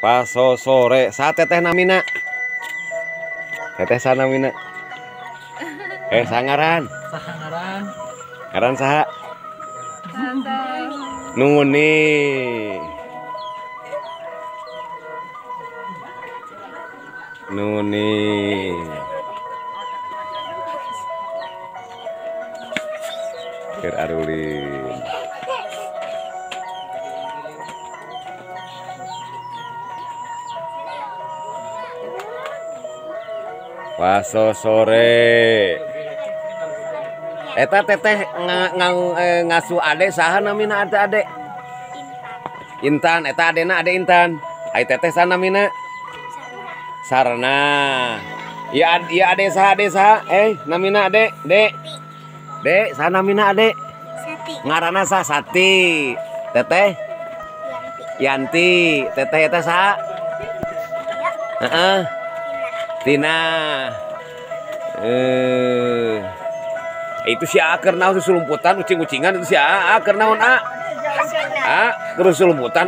Paso sore saat teteh namina. Teteh sanamina. Sangaran. Sangaran. Ngaran saha? Nuni. Nuni. Keur arulin. Paso sore. Eta teteh ngasuh ade saha namina ade? Intan. Eta adena ade Intan. Ai teteh sanamina? Sarna. Ya ade saha namina ade? Dek saha namina ade? Sati. Ngaranna saha? Sati. Teteh? Yanti. Teteh eta saha? Heeh. Tina. Itu si Aker naon susulumputan ucing-ucingan itu si Aker naon terus sulumputan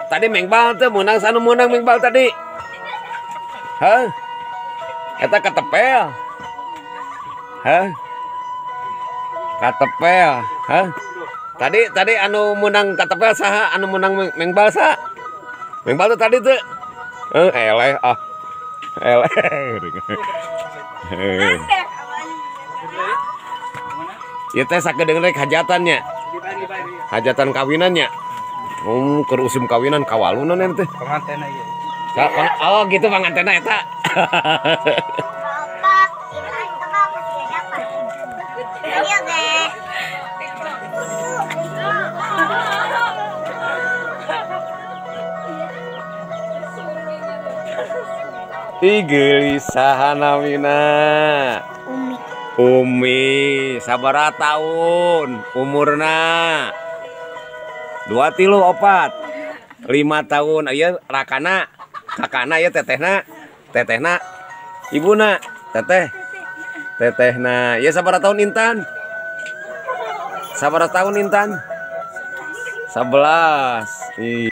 tadi mengbal teh menang sanu menang mengbal tadi. Hah? Eta katepel. Hah? Katepel. Hah? Tadi anu menang katepel saha? Anu menang mengbal saha? Mengbal tuh tadi tuh. Eleh eleh. Ieu teh sakedeung rek hajatannya. Hajatan kawinannya. Keur usum kawinan kawalunan teh. Pengantena ieu. Oh gitu pangantena eta. Gelisah namina. Umi sabaraha tahun umurna? 2, 3, 4, 5 tahun. Ieu rakana kakana ya tetehna ibuna tetehna. Ya sabaraha tahun Intan? Sabaraha tahun Intan? 11.